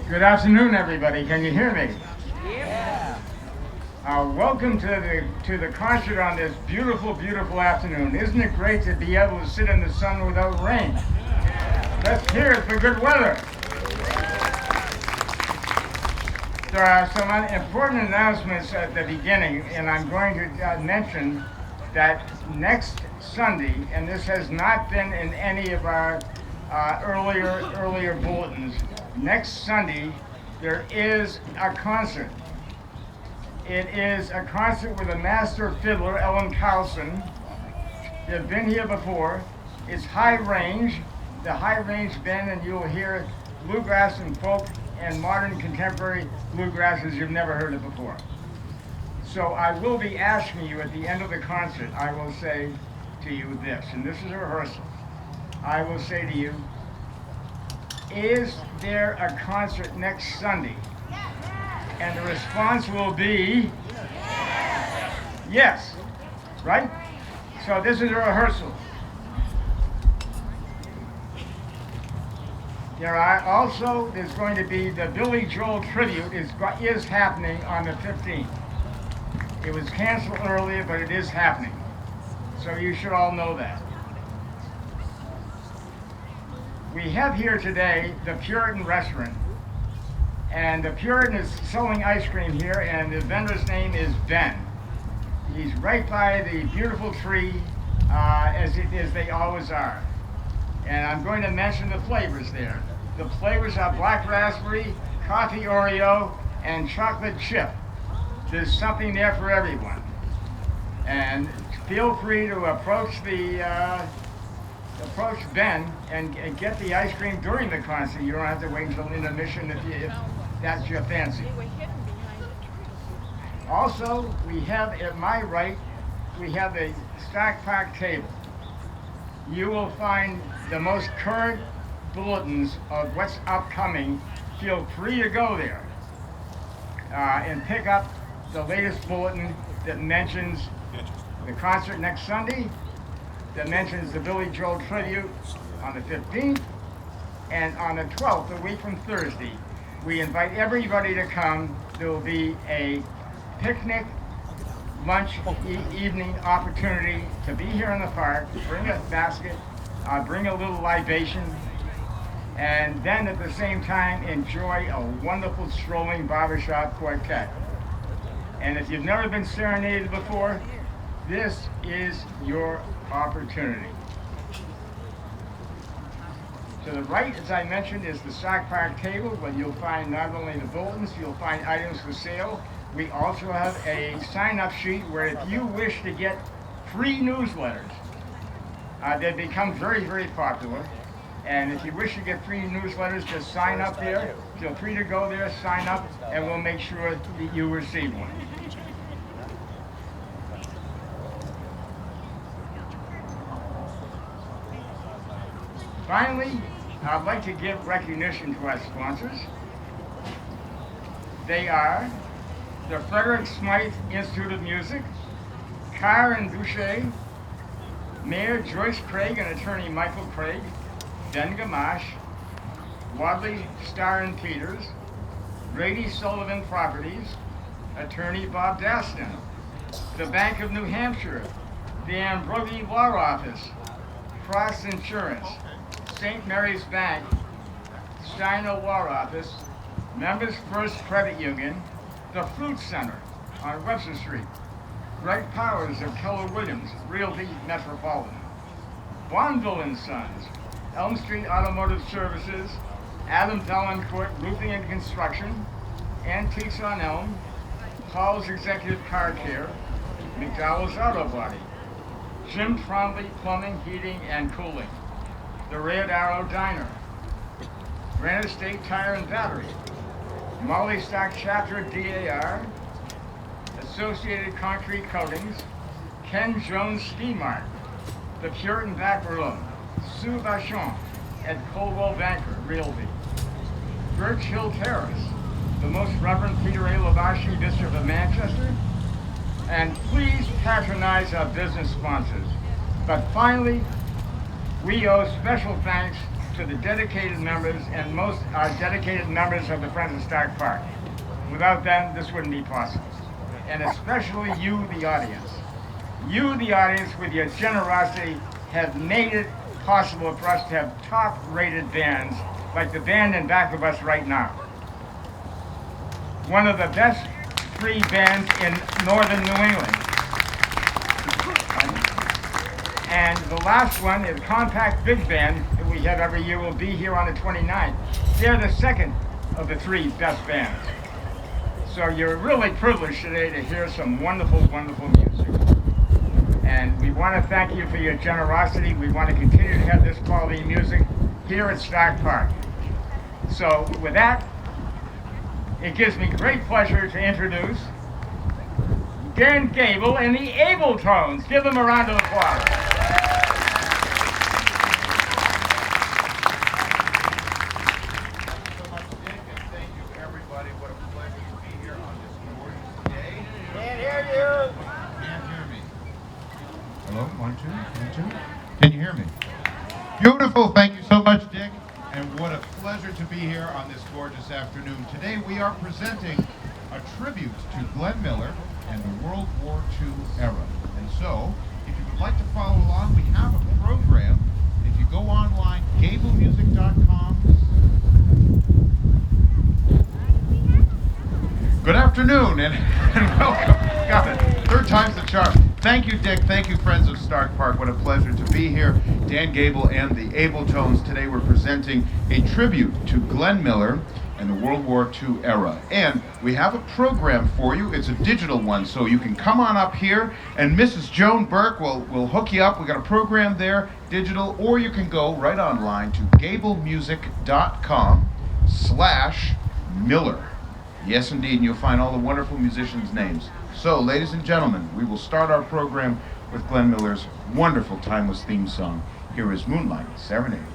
Good afternoon, everybody. Can you hear me? Yeah. Welcome to the concert on this beautiful, beautiful afternoon. Isn't it great to be able to sit in the sun without rain? Let's hear it for good weather. There are some important announcements at the beginning, and I'm going to mention that next Sunday, and this has not been in any of our earlier bulletins, next Sunday there is a concert. It is a concert with a master fiddler, Ellen Carlson. They've been here before. It's high range, the high range band, and you'll hear bluegrass and folk and modern contemporary bluegrass as you've never heard it before. So I will be asking you at the end of the concert, I will say to you this, and this is a rehearsal. I will say to you, is there a concert next Sunday? And the response will be yes, right? So this is a rehearsal. There's going to be the Billy Joel tribute is happening on the 15th. It was canceled earlier, but it is happening. So you should all know that. We have here today the Puritan restaurant. And the Puritan is selling ice cream here, and the vendor's name is Ben. He's right by the beautiful tree, as they always are. And I'm going to mention the flavors there. The flavors are black raspberry, coffee Oreo, and chocolate chip. There's something there for everyone. And feel free to approach Ben and get the ice cream during the concert. You don't have to wait until intermission if that's your fancy. Also, we have at my right, we have the Stack Park table. You will find the most current bulletins of what's upcoming. Feel free to go there and pick up the latest bulletin that mentions the concert next Sunday, that mentions the Billy Joel tribute on the 15th, and on the 12th, a week from Thursday, we invite everybody to come. There will be a picnic, lunch, evening opportunity to be here in the park. Bring a basket, bring a little libation, and then at the same time enjoy a wonderful strolling barbershop quartet. And if you've never been serenaded before, this is your opportunity. To the right, as I mentioned, is the Sack Park table, where you'll find not only the bulletins, you'll find items for sale. We also have a sign-up sheet where if you wish to get free newsletters, they've become very, very popular. And if you wish to get free newsletters, just sign up there. Feel free to go there, sign up, and we'll make sure that you receive one. Finally, I'd like to give recognition to our sponsors. They are the Frederick Smythe Institute of Music, Carr and Boucher, Mayor Joyce Craig and Attorney Michael Craig, Ben Gamache, Wadley Starr and Peters, Brady Sullivan Properties, Attorney Bob Daston, the Bank of New Hampshire, the Ambrogi Law Office, Cross Insurance, St. Mary's Bank, Steiner Law Office, Members First Credit Union, the Fruit Center on Webster Street, Greg Powers of Keller Williams, Realty Metropolitan, Bonville and Sons, Elm Street Automotive Services, Adam Valancourt Roofing and Construction, Antiques on Elm, Paul's Executive Car Care, McDowell's Auto Body, Jim Trombley Plumbing, Heating and Cooling, the Red Arrow Diner, Granite State Tire and Battery, Molly Stock Chapter DAR, Associated Concrete Coatings, Ken Jones Ski Mart, the Puritan Back Room, Sue Vachon at Coldwell Banker Realty, Birch Hill Terrace, the Most Reverend Peter A. Lavashi, Bishop of Manchester, and please patronize our business sponsors. But finally, we owe special thanks to the dedicated members, and most are dedicated members of the Friends of Stark Park. Without them, this wouldn't be possible. And especially you, the audience. You, the audience, with your generosity, have made it possible for us to have top-rated bands, like the band in back of us right now. One of the best free bands in northern New England. And the last one is Compact Big Band that we have every year, will be here on the 29th. They're the second of the three best bands. So you're really privileged today to hear some wonderful, wonderful music. And we want to thank you for your generosity. We want to continue to have this quality music here at Stark Park. So with that, it gives me great pleasure to introduce Dan Gabel and the Abletons. Give them a round of applause. Hello, 1, 2, 1, 2. Can you hear me? Beautiful. Thank you so much, Dick. And what a pleasure to be here on this gorgeous afternoon. Today we are presenting a tribute to Glenn Miller and the World War II era. And so, if you would like to follow along, we have a program. If you go online, gabelmusic.com. Good afternoon and welcome. Got it. Third time's the charm. Thank you, Dick. Thank you, Friends of Stark Park. What a pleasure to be here. Dan Gabel and the Abletons. Today we're presenting a tribute to Glenn Miller and the World War II era. And we have a program for you. It's a digital one, so you can come on up here and Mrs. Joan Burke will hook you up. We got a program there, digital, or you can go right online to gabelmusic.com/Miller. Yes, indeed, and you'll find all the wonderful musicians' names. So, ladies and gentlemen, we will start our program with Glenn Miller's wonderful timeless theme song. Here is Moonlight Serenade.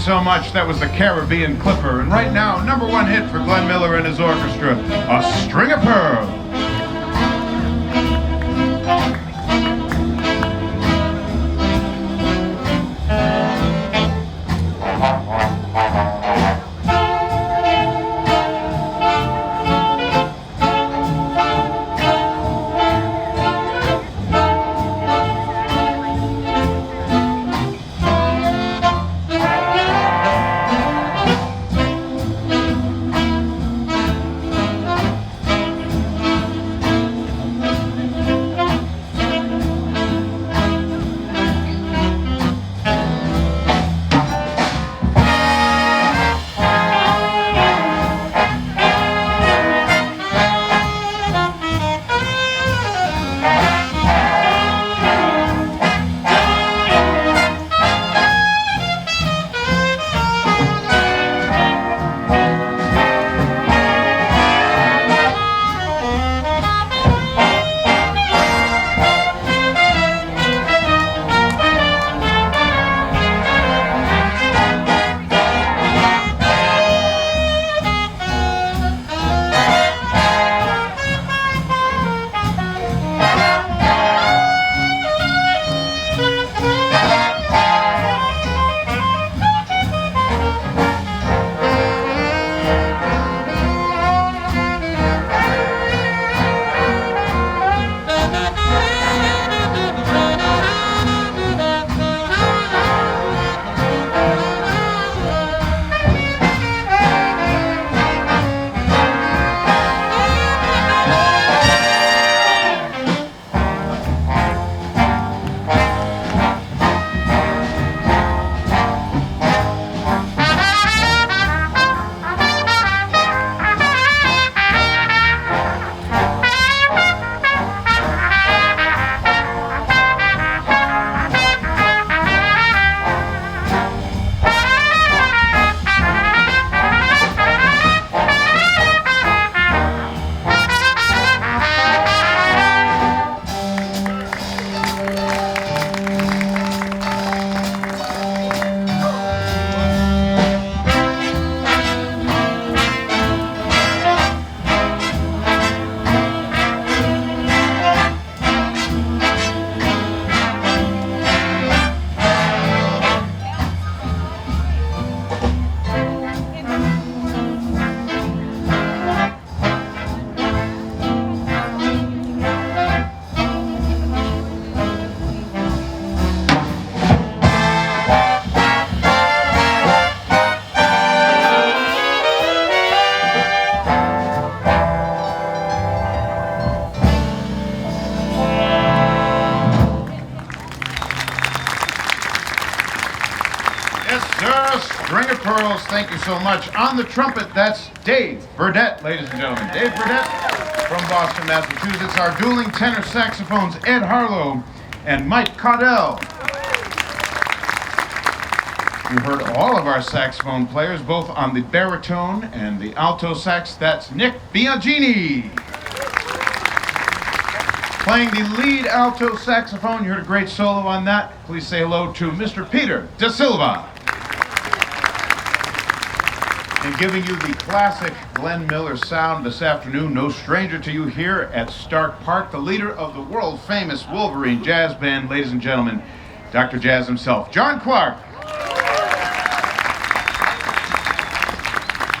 so much. That was the Caribbean Clipper. And right now, #1 hit for Glenn Miller and his orchestra, A String of Pearls. String of Pearls, thank you so much. On the trumpet, that's Dave Burdett, ladies and gentlemen. Dave Burdett from Boston, Massachusetts. Our dueling tenor saxophones, Ed Harlow and Mike Caudell. You heard all of our saxophone players, both on the baritone and the alto sax. That's Nick Biagini. Playing the lead alto saxophone, you heard a great solo on that. Please say hello to Mr. Peter Da Silva. And giving you the classic Glenn Miller sound this afternoon, no stranger to you here at Stark Park, the leader of the world-famous Wolverine Jazz Band, ladies and gentlemen, Dr. Jazz himself, John Clark.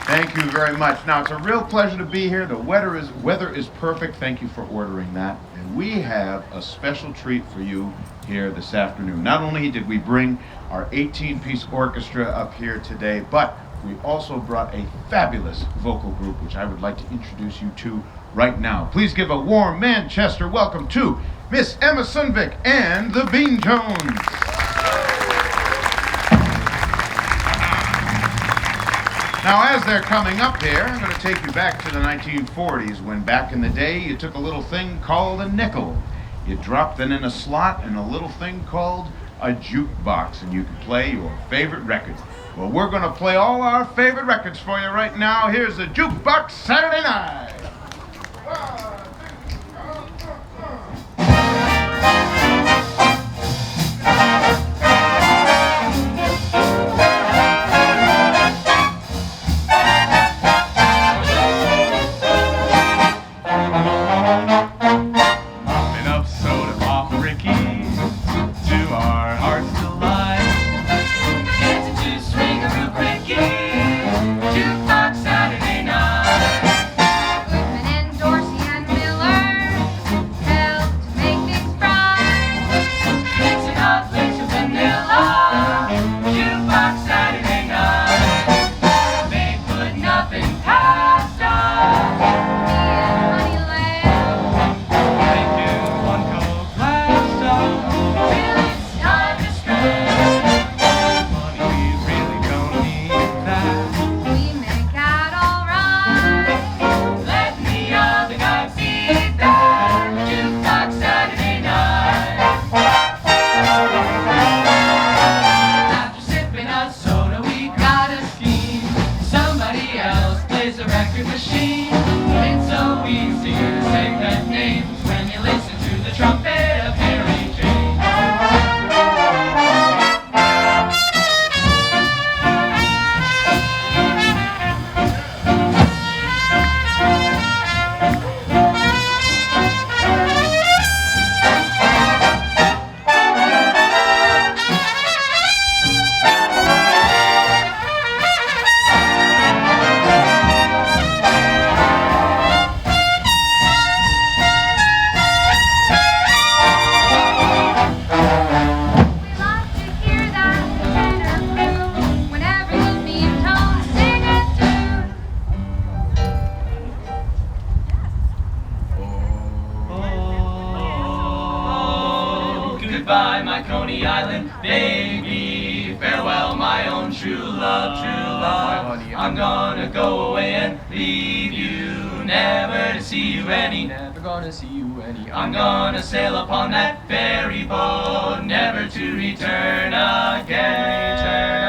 Thank you very much. Now, it's a real pleasure to be here. The weather is perfect. Thank you for ordering that. And we have a special treat for you here this afternoon. Not only did we bring our 18-piece orchestra up here today, but we also brought a fabulous vocal group, which I would like to introduce you to right now. Please give a warm Manchester welcome to Miss Emma Sundvik and the Bean Tones. Now, as they're coming up here, I'm going to take you back to the 1940s, when back in the day you took a little thing called a nickel. You dropped it in a slot in a little thing called a jukebox, and you could play your favorite records. Well, we're going to play all our favorite records for you right now. Here's the Jukebox Saturday Night. Goodbye, my Coney Island baby. Farewell, my own true love, true love. I'm gonna go away and leave you, never to see you any, never gonna see you any. I'm gonna sail upon that ferry boat, never to return again, return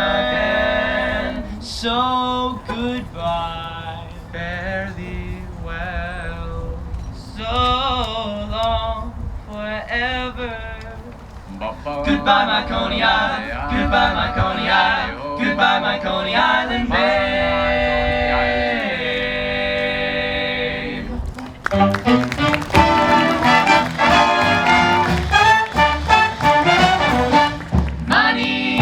again. So goodbye, fare thee well, so long, forever. Goodbye, my Coney Island. Goodbye, my Coney Island. Goodbye, my Coney Island babe. Money,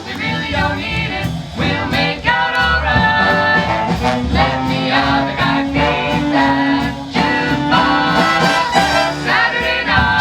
we really don't need it. We'll make out alright. Let me out the guy feed that jukebox Saturday night.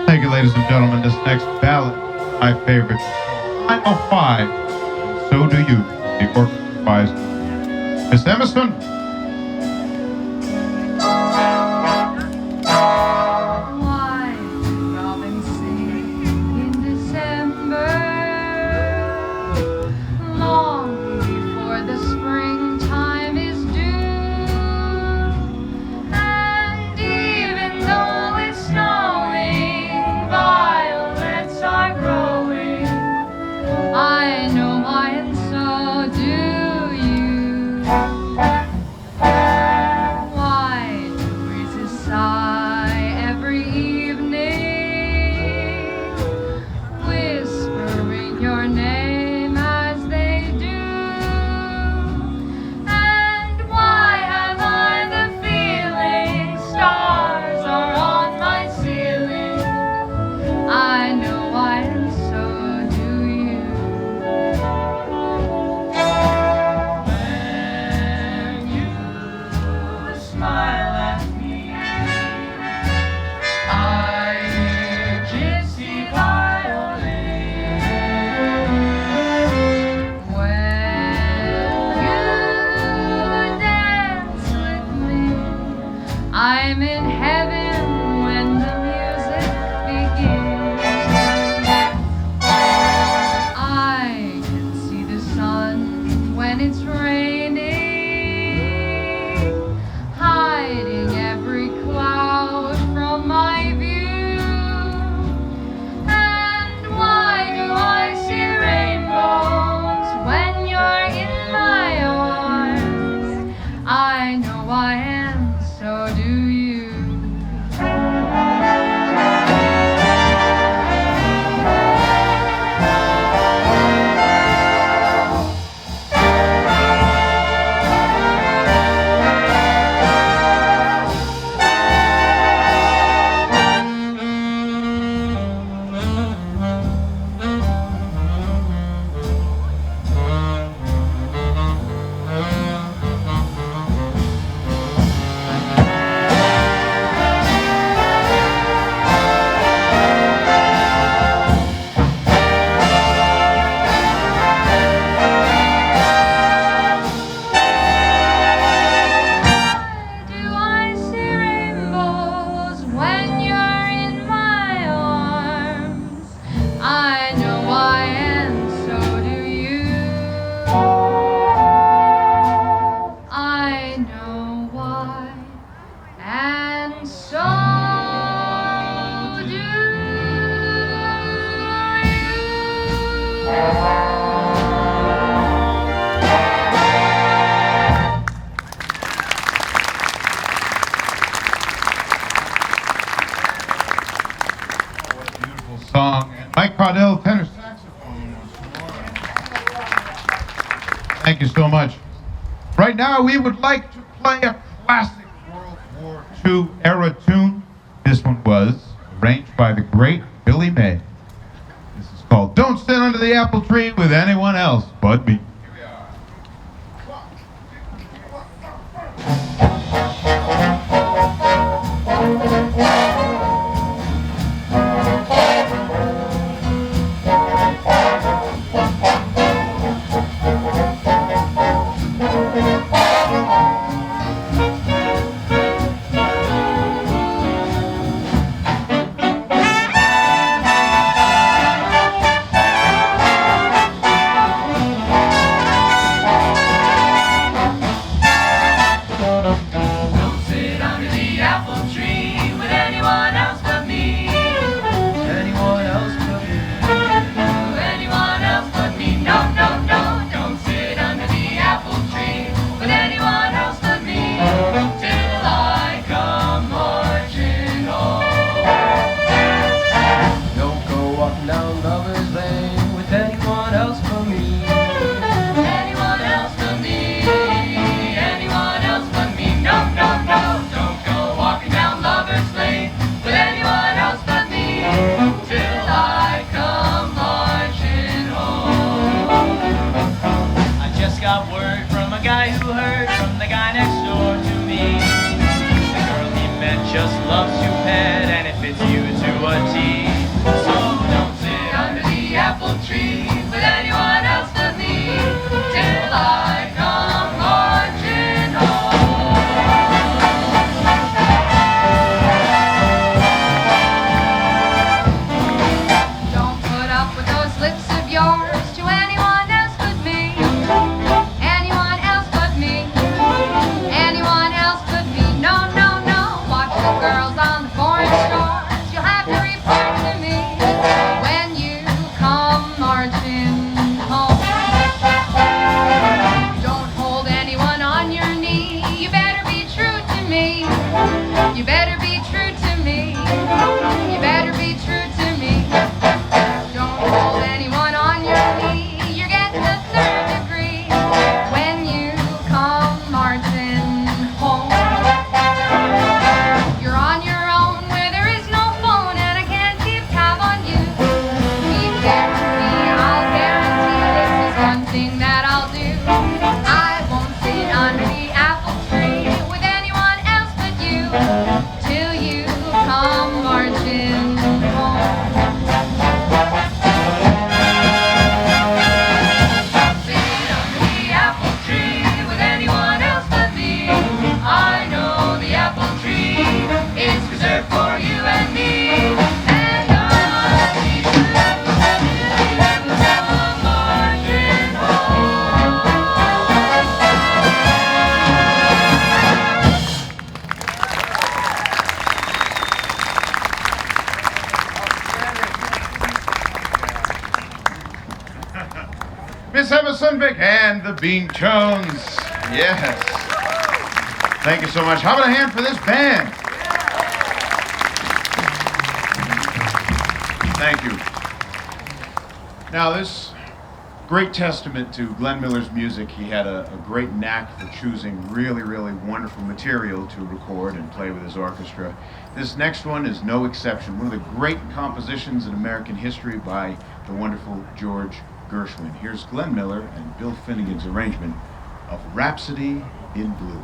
Thank you, ladies and gentlemen. This next ballad, my favorite. 905. So do you. The orchestra by Miss Emerson. Why robins sing in December, long before the springtime is due, and even though it's snowing, violets are growing. I know why, and so do you. Why do breezes sigh every evening, whispering your name as they do? And why have I the feeling stars are on my ceiling? I know why, and so do you. When you smile at me, I hear gypsy violin. When you dance with me, I'm in heaven when the music begins. I can see the sun when it's raining, hiding every cloud from my view. And why do I see rainbows when you're in my arms? I know why, and so do you. And so do you. Beautiful song. And Mike Caudell, tenor saxophone once more. Thank you so much. Right now, we would like to play a classic World War II era tune. This one was arranged by the great Billy May. This is called Don't Sit Under the Apple Tree with Anyone Else But Me. Don't sit under the apple tree with anyone else but me. Anyone else but me. Anyone else but me. No, no, no. Don't sit under the apple tree with anyone else but me. Till I come marching home. Don't go walking down Lover's Lane with anyone else but me. Anyone else but me. Anyone else but me. No, no, no. Don't go walking down Lover's Lane with anyone else but me. Till I come marching home. I just got word from a guy who heard from the guy next door to me. The girl he met just loves to pet and it fits you to a T. So don't sit under the apple tree with anyone else but me. Till I come marching home. Don't put up with those lips of yours to anyone else but me. Anyone else but me. Anyone else but me. No, no, no. Watch the girls on the foreign stars. You'll have to report to me when you come marching home. Don't hold anyone on your knee. You better be true to me. You better be true to me. You better be true to me. Don't hold anyone on your knee. You're getting the third degree when you come marching home. You're on your own where there is no phone and I can't keep tab on you. Be fair to me, I'll guarantee this is one thing that I'll do. I won't sit under the apple tree with anyone else but you till you come marching home. Sit under the apple tree with anyone else but me. I know the apple tree is reserved for you and me. And I'll be true till you come marching home. Miss Emma Sundvik and the Bean Jones. Yes. Thank you so much. How about a hand for this band? Thank you. Now, this great testament to Glenn Miller's music. He had a great knack for choosing really, really wonderful material to record and play with his orchestra. This next one is no exception. One of the great compositions in American history by the wonderful George Gershwin. Here's Glenn Miller and Bill Finnegan's arrangement of Rhapsody in Blue.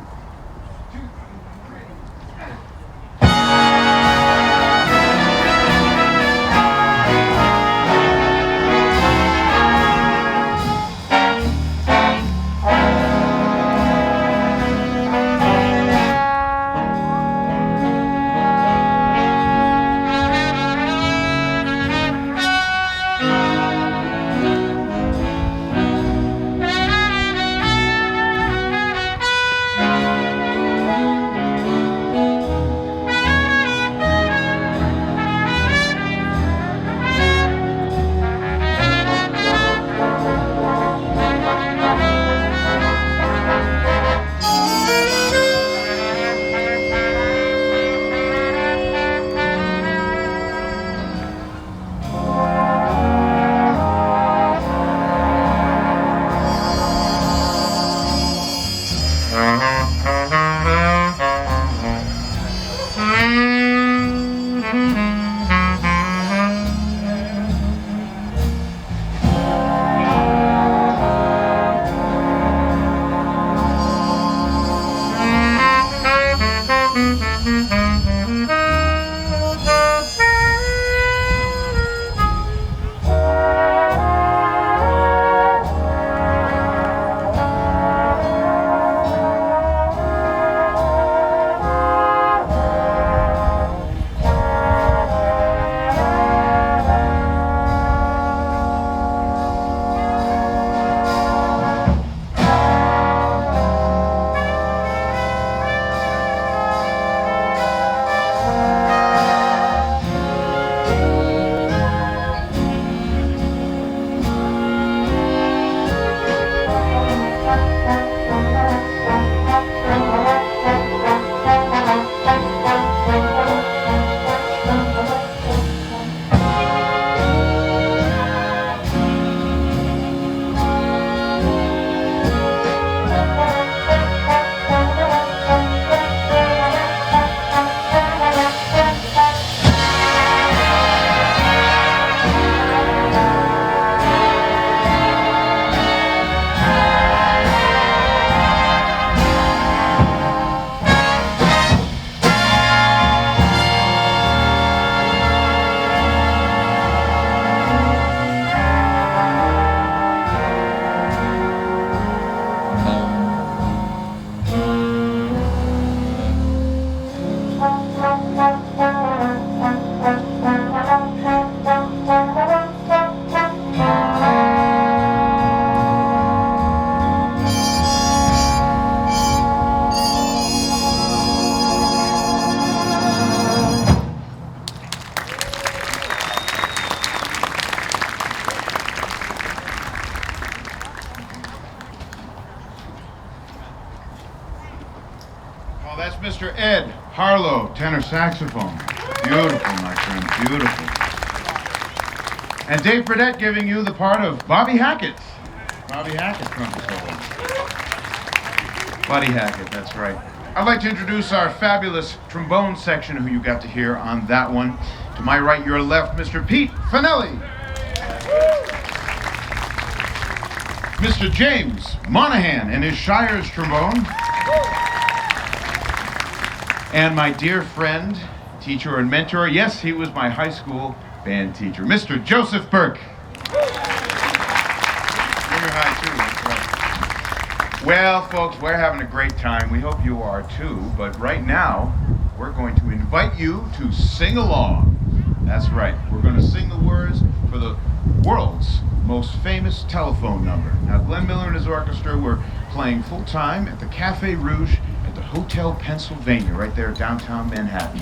Ed Harlow, tenor saxophone. Beautiful, my friend, beautiful. And Dave Burdett giving you the part of Bobby Hackett. Bobby Hackett, trumpet solo. Buddy Hackett, that's right. I'd like to introduce our fabulous trombone section who you got to hear on that one. To my right, your left, Mr. Pete Finelli. Mr. James Monahan and his Shires trombone. And my dear friend, teacher and mentor, yes, he was my high school band teacher, Mr. Joseph Burke. Junior high too, that's right. Well, folks, we're having a great time. We hope you are too, but right now, we're going to invite you to sing along. That's right, we're going to sing the words for the world's most famous telephone number. Now, Glenn Miller and his orchestra were playing full-time at the Cafe Rouge at the Hotel Pennsylvania, right there downtown Manhattan.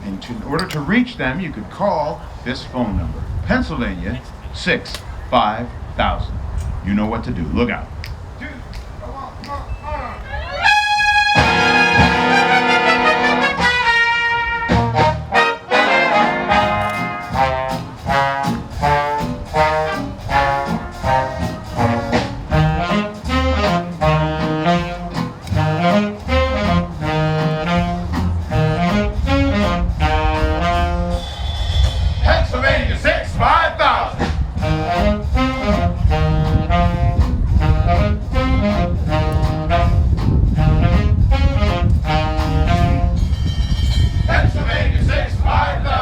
And in order to reach them, you could call this phone number, Pennsylvania 65000. You know what to do. Look out. Pennsylvania 65000. Pennsylvania 65000.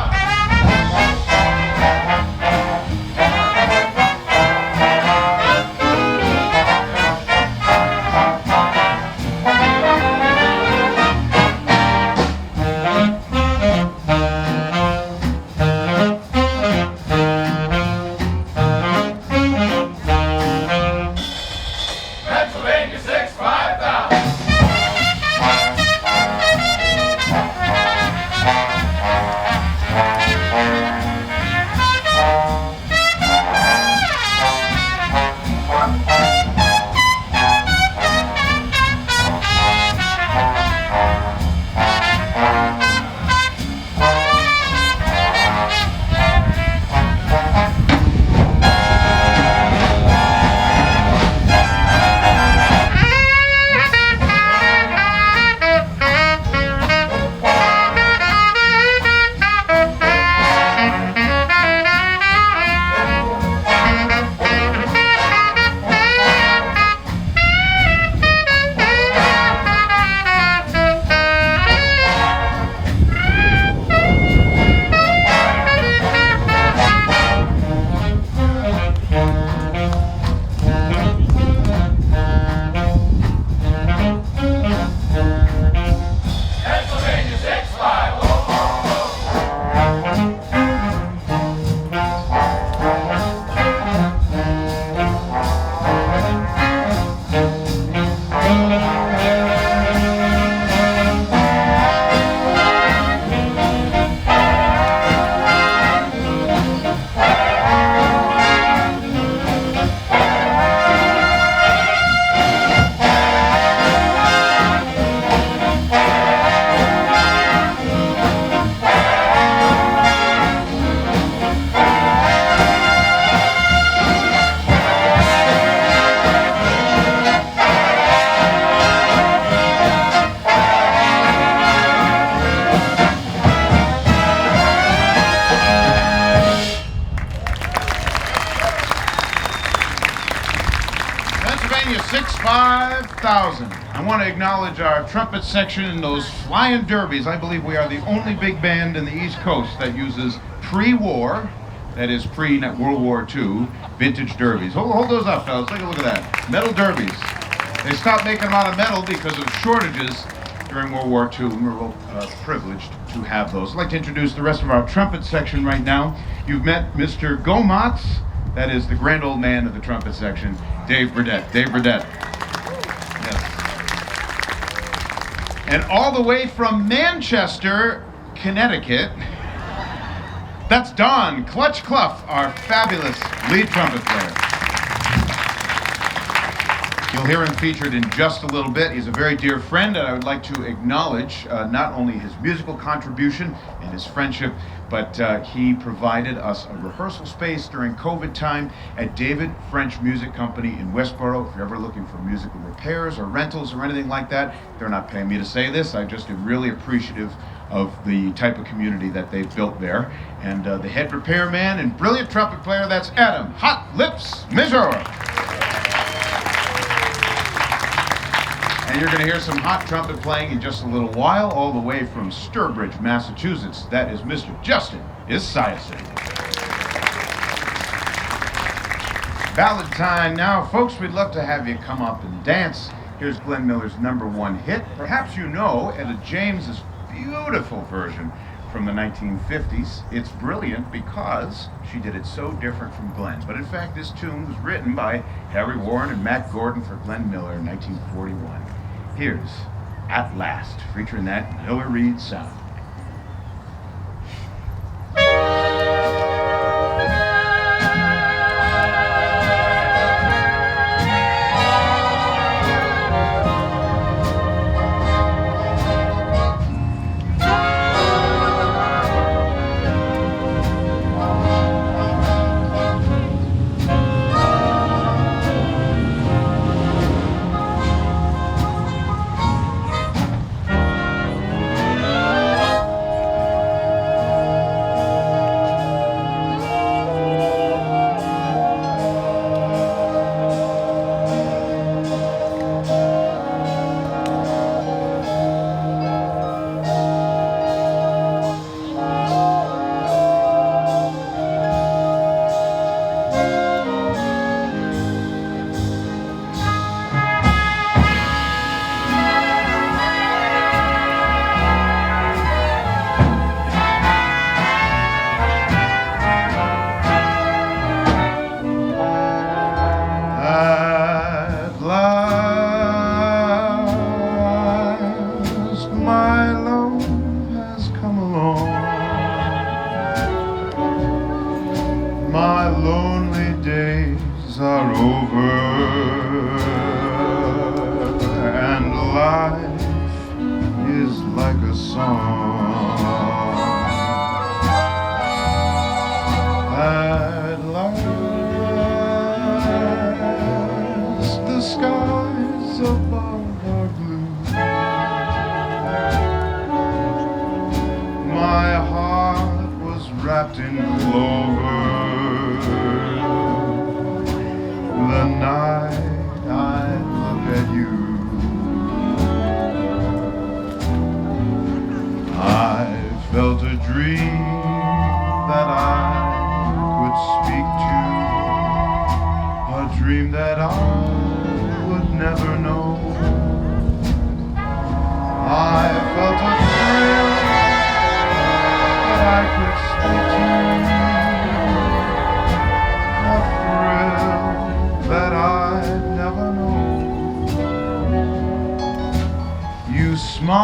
Pennsylvania 65000. Pennsylvania 65000. I want to acknowledge our trumpet section and those flying derbies. I believe we are the only big band in the East Coast that uses pre-war, that is pre-World War II, vintage derbies. Hold those up, fellas. Take a look at that. Metal derbies. They stopped making them out of metal because of shortages during World War II, and we're real privileged to have those. I'd like to introduce the rest of our trumpet section right now. You've met Mr. Gomatz. That is the grand old man of the trumpet section, Dave Burdett. Dave Burdett. Yes. And all the way from Manchester, Connecticut, that's Don Clutch Clough, our fabulous lead trumpet player. You'll hear him featured in just a little bit. He's a very dear friend, and I would like to acknowledge not only his musical contribution and his friendship, but he provided us a rehearsal space during COVID time at David French Music Company in Westboro. If you're ever looking for musical repairs or rentals or anything like that, they're not paying me to say this. I just am really appreciative of the type of community that they've built there. And the head repairman and brilliant trumpet player, that's Adam Hot Lips Missouri. And you're going to hear some hot trumpet playing in just a little while, all the way from Sturbridge, Massachusetts. That is Mr. Justin Esiason. Ballad time now. Folks, we'd love to have you come up and dance. Here's Glenn Miller's #1 hit. Perhaps you know Etta James's beautiful version from the 1950s. It's brilliant because she did it so different from Glenn. But in fact, this tune was written by Harry Warren and Matt Gordon for Glenn Miller in 1941. Here's At Last, featuring that Miller Reed sound. My lonely days are over, and life is like a song. At last, the skies above are blue. My heart was wrapped in clover the night I look at you. I felt a dream that I could speak to, a dream that I would never know. I felt a thrill that I could speak to, a thrill that I'd never know. You smiled,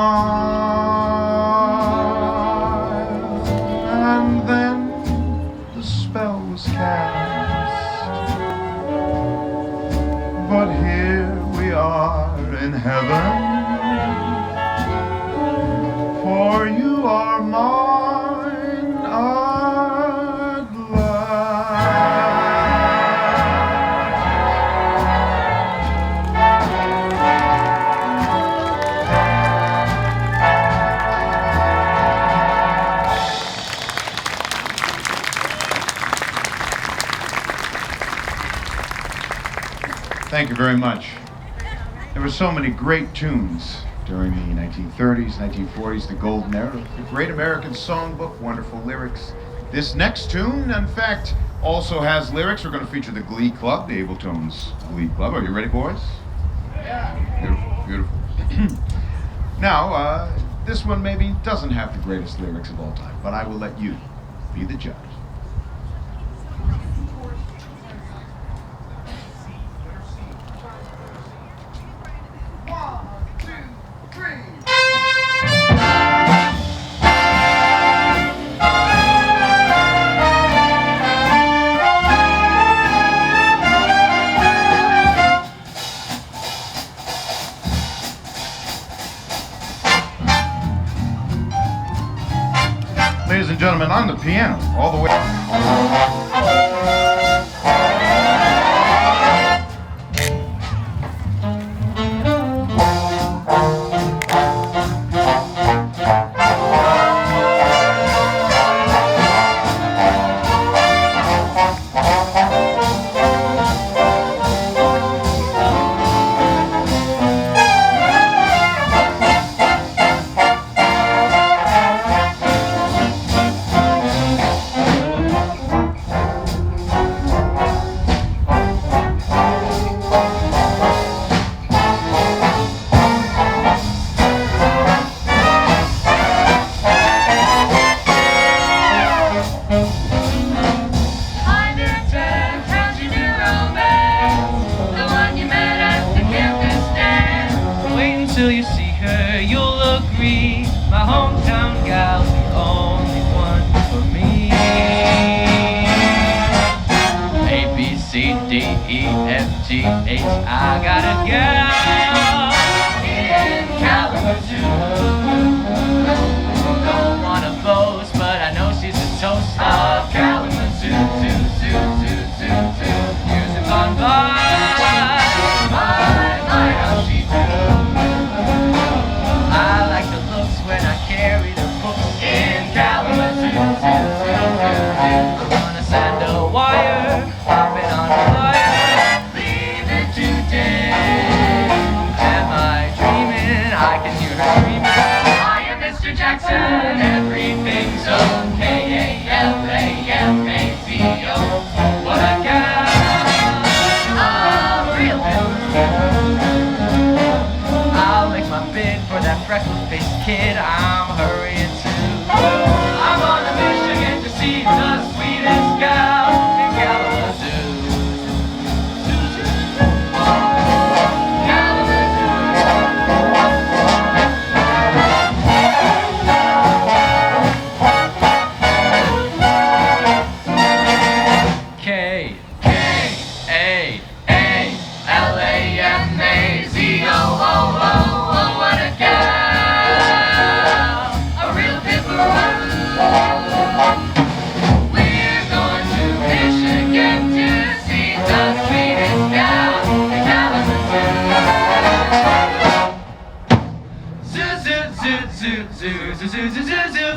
and then the spell was cast. But here we are in heaven, for you are mine at last. Thank you very much. There were so many great tunes during the 1930s, 1940s, the golden era, the Great American Songbook, wonderful lyrics. This next tune, in fact, also has lyrics. We're going to feature the Glee Club, the Abletons Glee Club. Are you ready, boys? Yeah. Beautiful, beautiful. Now, this one maybe doesn't have the greatest lyrics of all time, but I will let you be the judge. ladies and gentlemen, on the piano, all the way. Till you see her, you'll agree. My hometown gal's the only one for me. A, B, C, D, E, F, G, H. I got a gal in Kalamazoo. Don't wanna boast, but I know she's the toast of Kalamazoo. Zoo, zoo, zoo, zoo, zoo. Years have gone by. My, how she do. I like the looks when I carry the books in Kalamazoo. I'm gonna send a wire, hopping on a flyer, leaving today. Am I dreaming? I can hear her screaming. I am Mr. Jackson, everything's okay. A-L-A-M-A-Z-O. What a gal, a real I'll make my bid for that freckle-faced kid I'm hurrying to. I'm on a mission to see the sweetest gal in Kalamazoo. K, A, L-A-M-A-Z-O. What a gal, a real pipperoo. We're going to Michigan to see the sweetest gal in Kalamazoo. Zoo, zoo, zoo, zoo, zoo, zoo, zoo, zoo, zoo, zoo.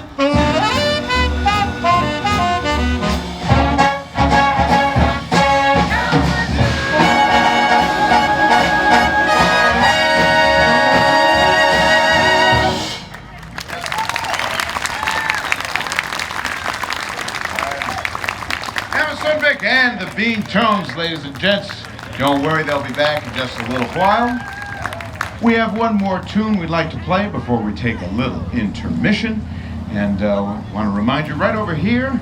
And the Bean Tones, ladies and gents. Don't worry, they'll be back in just a little while. We have one more tune we'd like to play before we take a little intermission. And want to remind you right over here,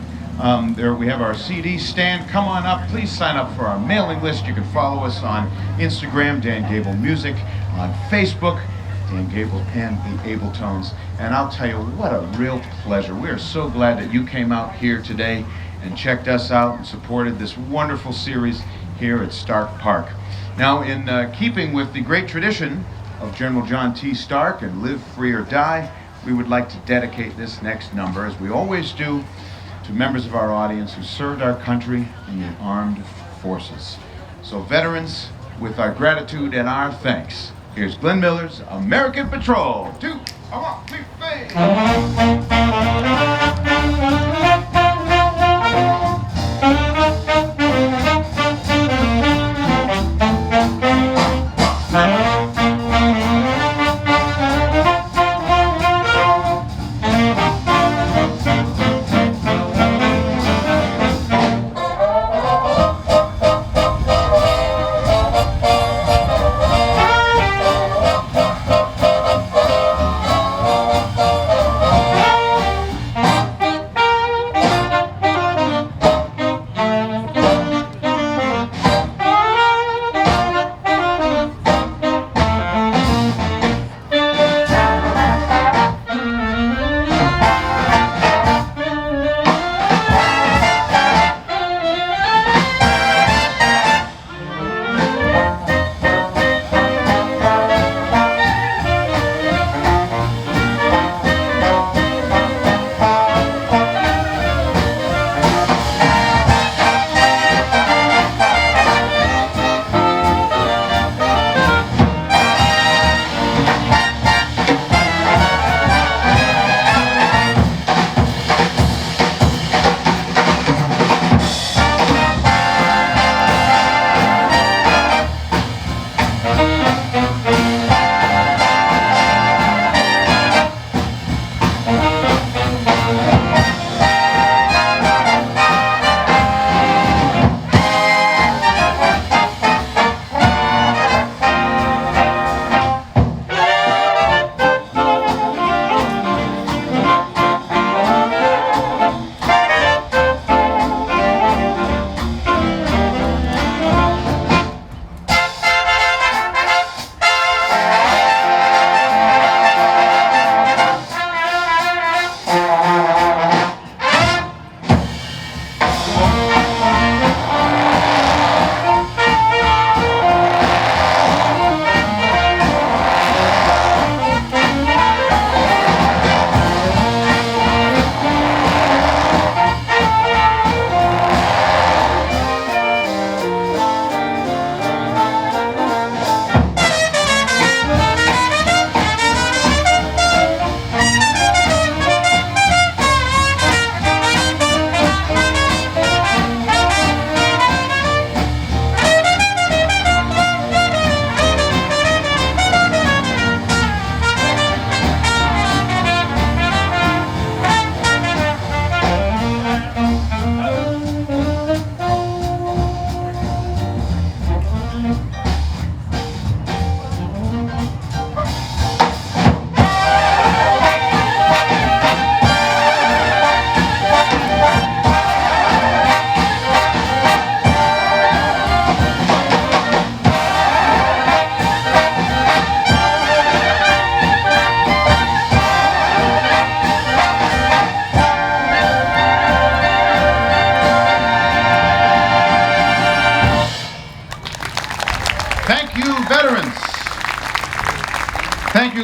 there we have our CD stand. Come on up. Please sign up for our mailing list. You can follow us on Instagram, Dan Gabel Music, on Facebook, Dan Gabel and the Abletons. And I'll tell you, what a real pleasure. We are so glad that you came out here today and checked us out and supported this wonderful series here at Stark Park. Now, in keeping with the great tradition of General John T. Stark and Live Free or Die, we would like to dedicate this next number, as we always do, to members of our audience who served our country in the armed forces. So veterans, with our gratitude and our thanks, here's Glenn Miller's American Patrol. 2, 1, 2, 3.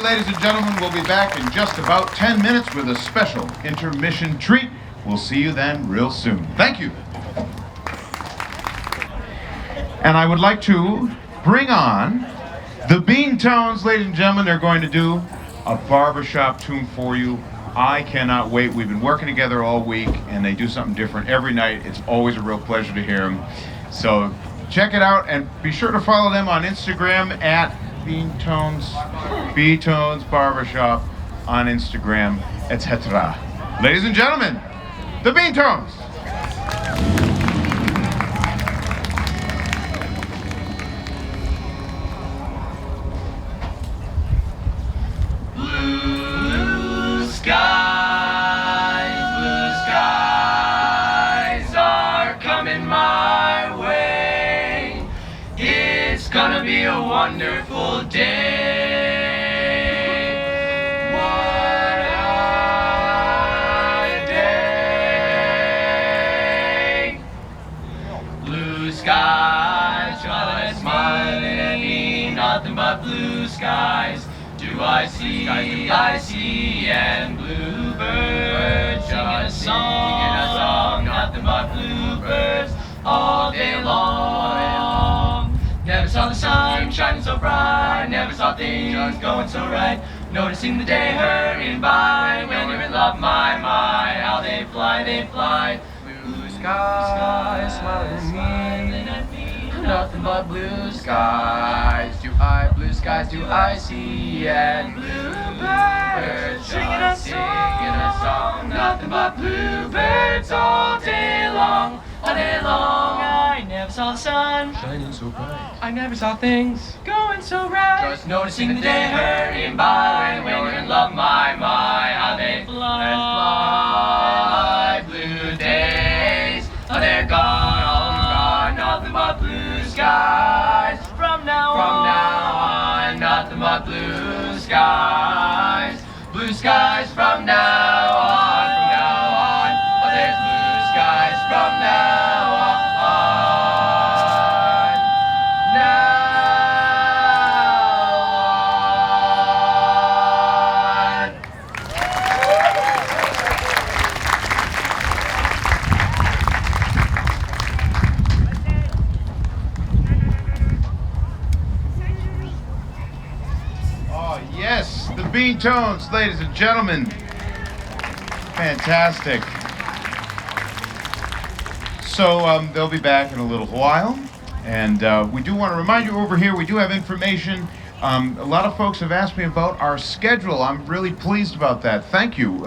ladies and gentlemen. We'll be back in just about 10 minutes with a special intermission treat. We'll see you then real soon. Thank you. And I would like to bring on the Bean Tones, ladies and gentlemen. They're going to do a barbershop tune for you. I cannot wait. We've been working together all week, and they do something different every night. It's always a real pleasure to hear them. So check it out, and be sure to follow them on Instagram at Bean Tones Barbershop on Instagram, etc. Ladies and gentlemen, the Bean Tones. Blue skies are coming my way. It's gonna be a wonderful day. What a day. Blue skies just smiling at me, nothing but blue skies. Do I see, and bluebirds just singing a song, nothing but bluebirds all day long. Never saw the sun shining so bright, never saw things going so right. Noticing the day hurrying by, when you're in love, my, how they fly, they fly. Blue skies smiling at me, nothing but blue skies. Blue skies do I see, and bluebirds singing a song, nothing but bluebirds all day long, all day long. I never saw the sun shining so bright, I never saw things going so right. Just noticing the day hurrying by, when you're in love, my, how they fly. Blue days, oh, they're gone, all gone, nothing but blue skies. From now on, nothing but blue skies. Blue skies from now on, oh, there's blue skies from now on. Yes, the Bean Tones, ladies and gentlemen. Fantastic. So they'll be back in a little while, and we do want to remind you over here, we do have information. A lot of folks have asked me about our schedule. I'm really pleased about that. Thank you.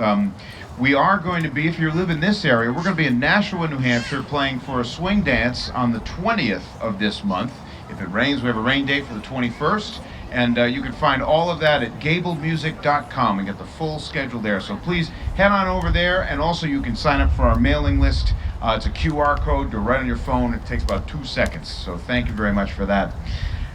We are going to be, if you live in this area, we're going to be in Nashua, New Hampshire, playing for a swing dance on the 20th of this month. If it rains, we have a rain date for the 21st. And you can find all of that at gabelmusic.com and get the full schedule there. So please head on over there, and also you can sign up for our mailing list. It's a QR code, go right on your phone. It takes about 2 seconds. So thank you very much for that.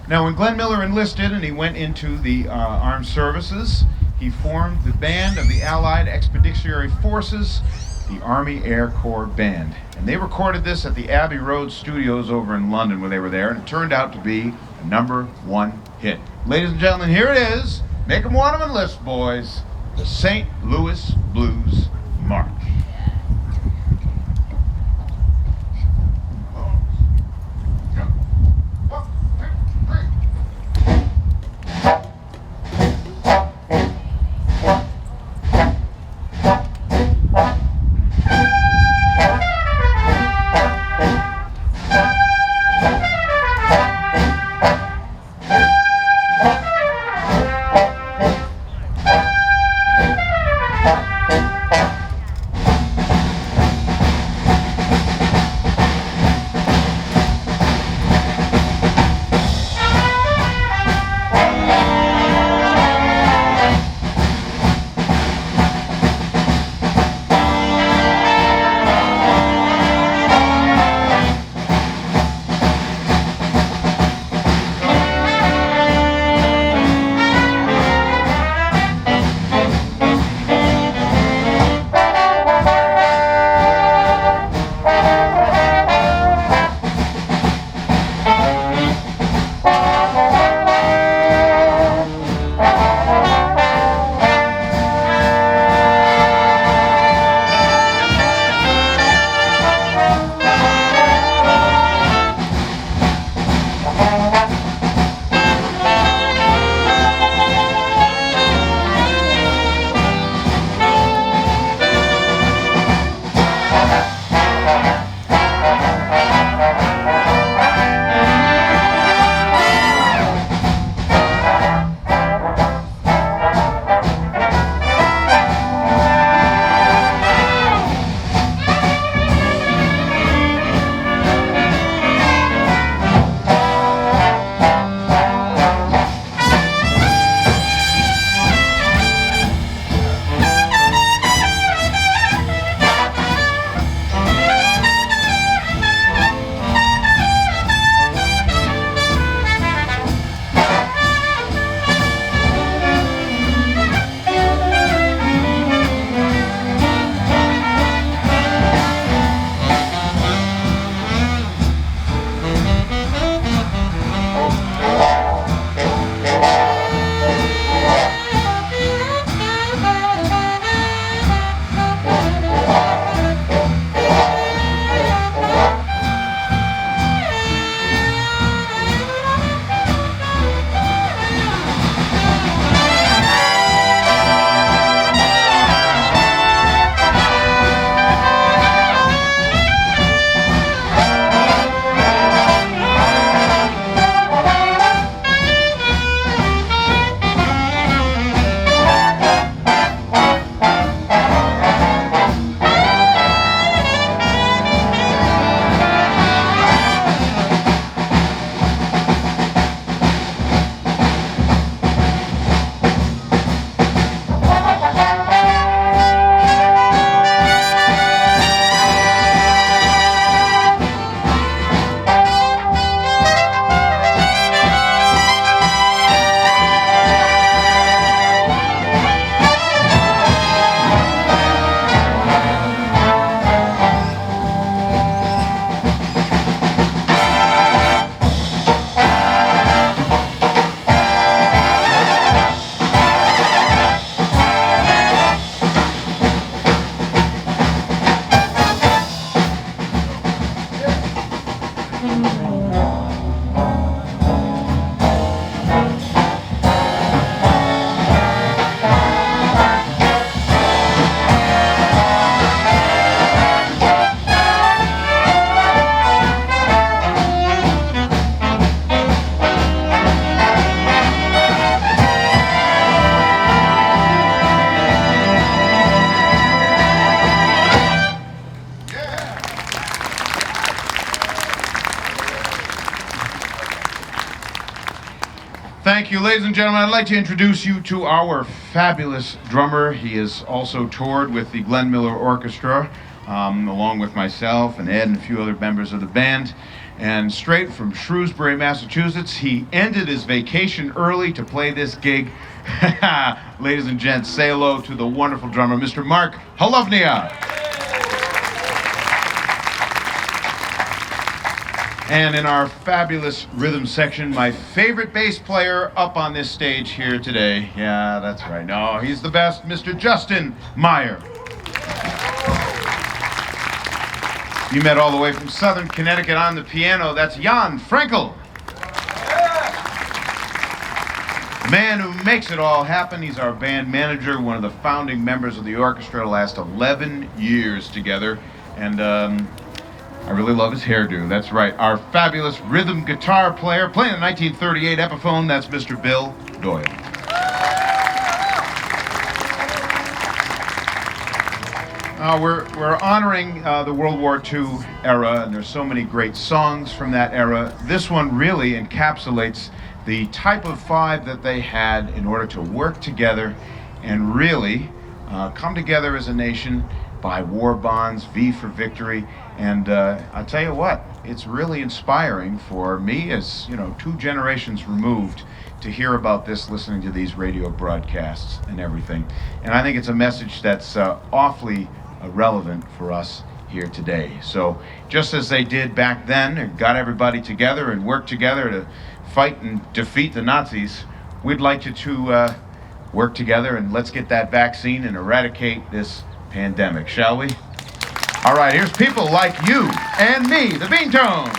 Now, when Glenn Miller enlisted and he went into the armed services, he formed the band of the Allied Expeditionary Forces, the Army Air Corps Band. And they recorded this at the Abbey Road Studios over in London when they were there, and it turned out to be a #1 hit. Ladies and gentlemen, here it is. Make them want them enlist, boys. The St. Louis Blues March. Thank you. Ladies and gentlemen, I'd like to introduce you to our fabulous drummer. He has also toured with the Glenn Miller Orchestra, along with myself and Ed and a few other members of the band. And straight from Shrewsbury, Massachusetts, he ended his vacation early to play this gig. Ladies and gents, say hello to the wonderful drummer, Mr. Mark Halovnia. And in our fabulous rhythm section, my favorite bass player up on this stage here today. Yeah, that's right. No, he's the best, Mr. Justin Meyer. You met all the way from Southern Connecticut on the piano. That's Jan Frankel. The man who makes it all happen. He's our band manager, one of the founding members of the orchestra, the last 11 years together. And I really love his hairdo. That's right. Our fabulous rhythm guitar player, playing the 1938 Epiphone, that's Mr. Bill Doyle. We're honoring the World War II era, and there's so many great songs from that era. This one really encapsulates the type of five that they had in order to work together and really come together as a nation by war bonds, V for victory. And I'll tell you what, it's really inspiring for me, as you know, 2 generations removed, to hear about this, listening to these radio broadcasts and everything. And I think it's a message that's awfully relevant for us here today. So just as they did back then and got everybody together and worked together to fight and defeat the Nazis, we'd like you to work together and let's get that vaccine and eradicate this pandemic, shall we? All right, here's people like you and me, the Bean Tones.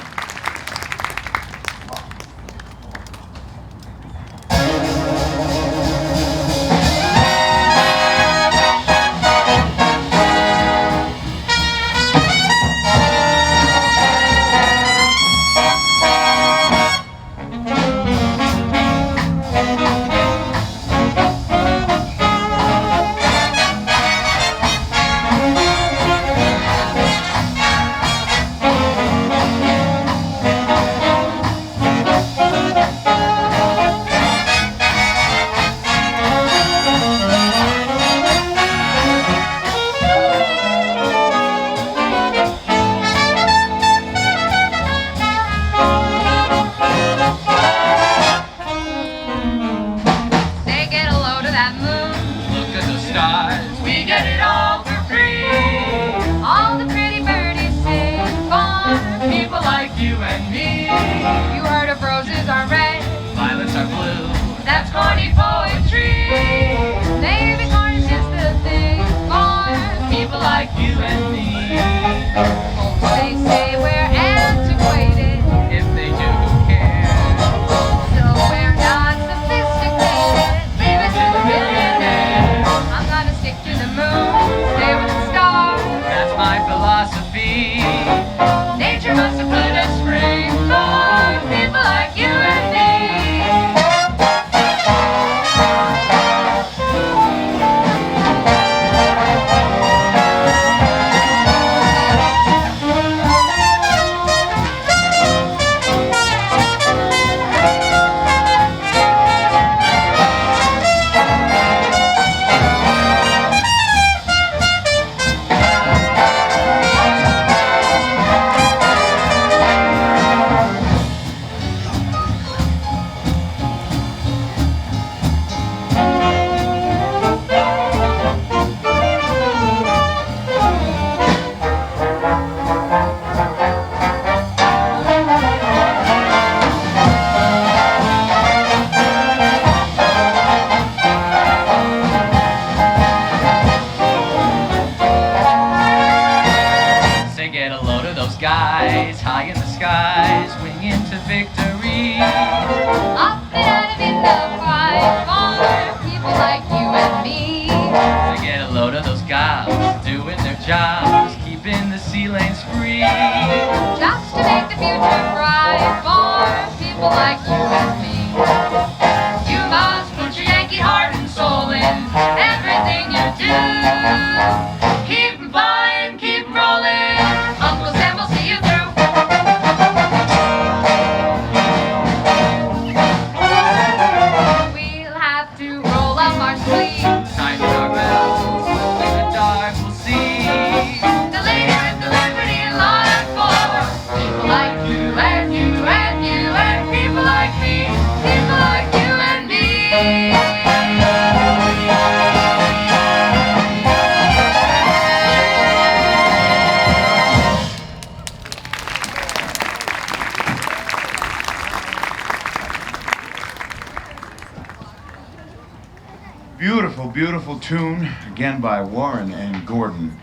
beautiful tune, again by Warren and Gordon.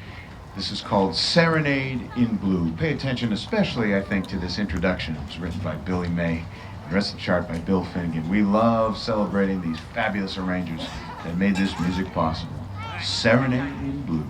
This is called Serenade in Blue. Pay attention especially, I think, to this introduction. It was written by Billy May. The rest of the chart by Bill Finnegan. We love celebrating these fabulous arrangers that made this music possible. Serenade in Blue.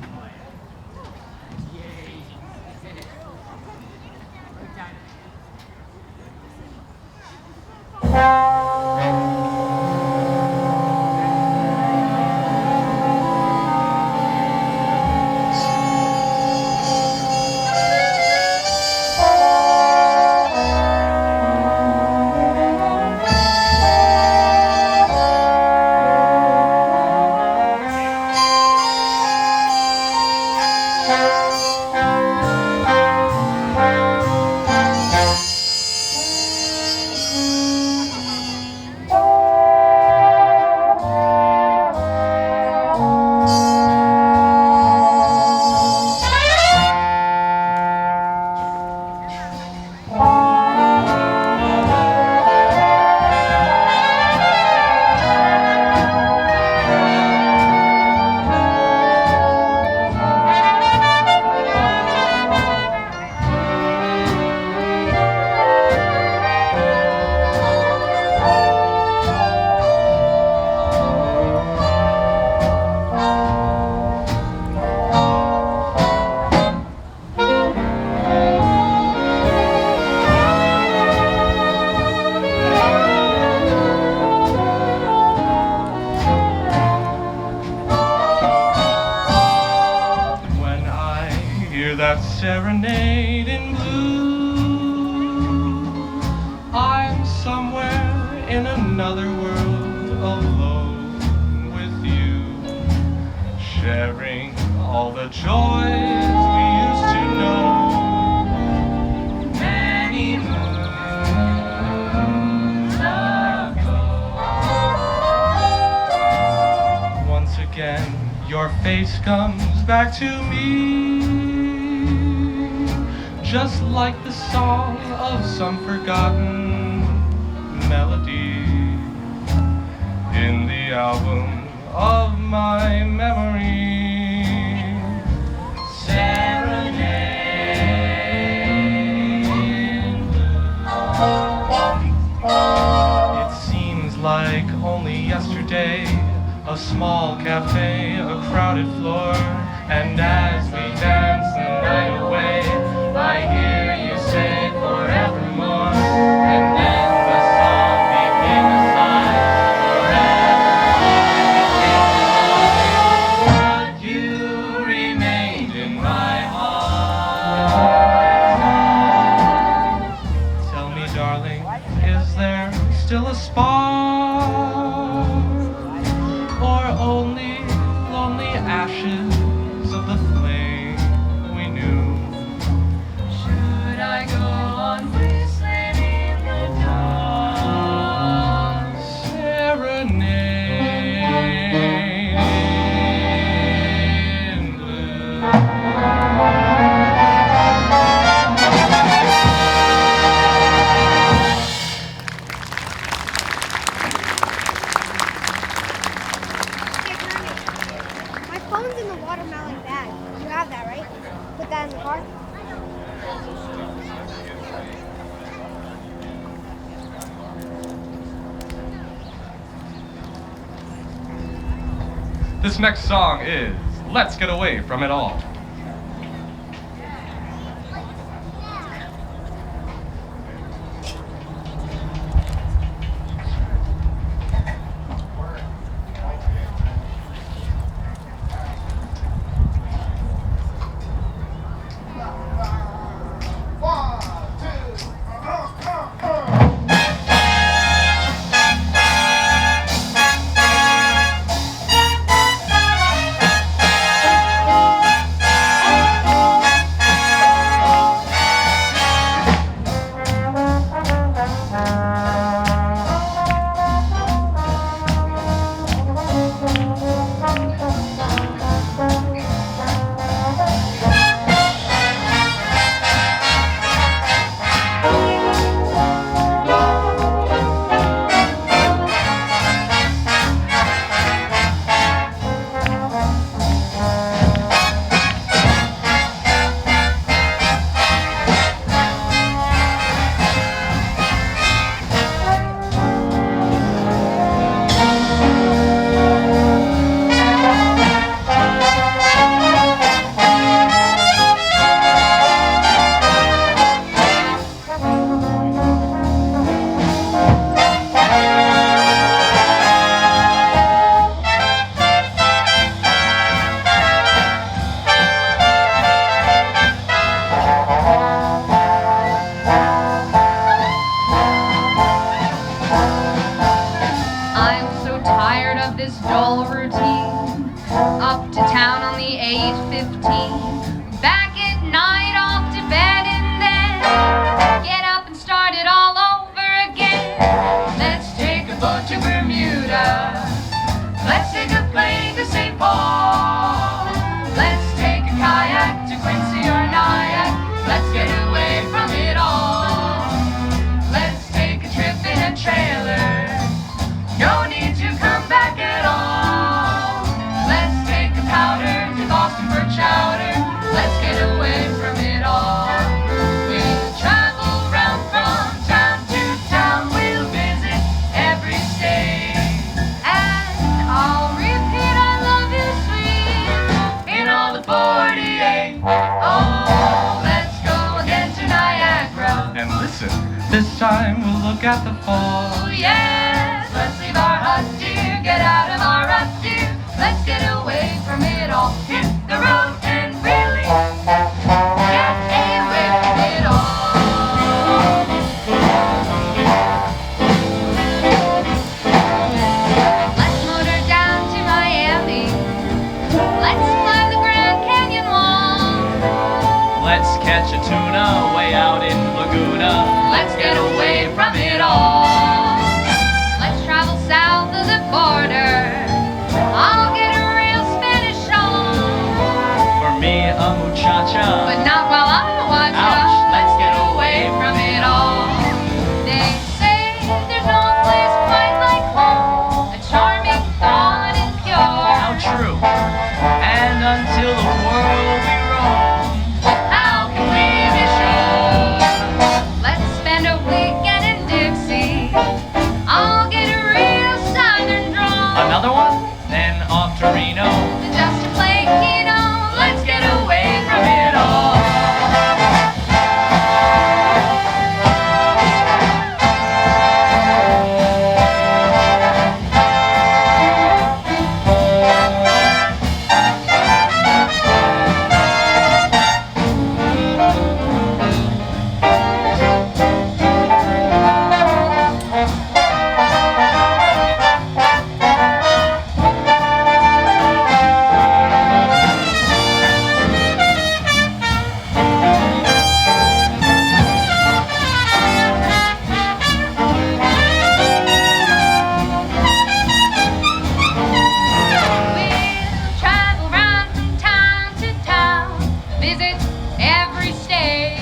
That serenade in blue, I'm somewhere in another world alone with you, sharing all the joys we used to know many moons ago. Once again your face comes back to me, just like the song of some forgotten melody in the album of my memory. Serenade in blue. It seems like only yesterday, a small cafe, a crowded floor, and as we dance the night away, I hear you say forevermore, and then the song became a sigh. Forever became a sigh, but you remained in my heart. Tell me, darling, is there still a spark, or only lonely ashes of the flame we knew? I go on whistling in the dark, serenade in blue. My phone's in the watermelon bag. You have that, right? Put that in the car. This next song is Let's Get Away From It All. back at night, off to bed, and then get up and start it all over again. Let's take a boat to Bermuda. Let's take a plane to St. Paul. Let's take a kayak to Quincy or Nyack. Let's get away from it all. Let's take a trip in a trailer. No need to come back at all. Let's take a powder to Boston for chowder. Let's get away from it all. We'll travel round from town to town. We'll visit every state. And I'll repeat I love you sweet in all the 48. Oh, let's go again to Niagara. And listen, this time we'll look at the fall. Oh yes, let's leave our hut, dear. Get out of our rut, dear. Let's get away from it all. Hit the road and really get away from it all. Let's motor down to Miami. Let's climb the Grand Canyon wall. Let's catch a tuna way out in Laguna. Let's get away from it all. Let's travel south of the border. I'll get a real Spanish song, For me, a muchacha. but not while I'm watching. Ouch. Let's get away from it all. They say there's no place quite like home. A charming thought and pure. How true. And until the world we roam. How can we be sure? Let's spend a weekend in Dixie. I'll get a real southern drawl. Another one? Then off to Reno. Just to play Keno. Let's get away from it all. We'll travel round from town to town, visit every state.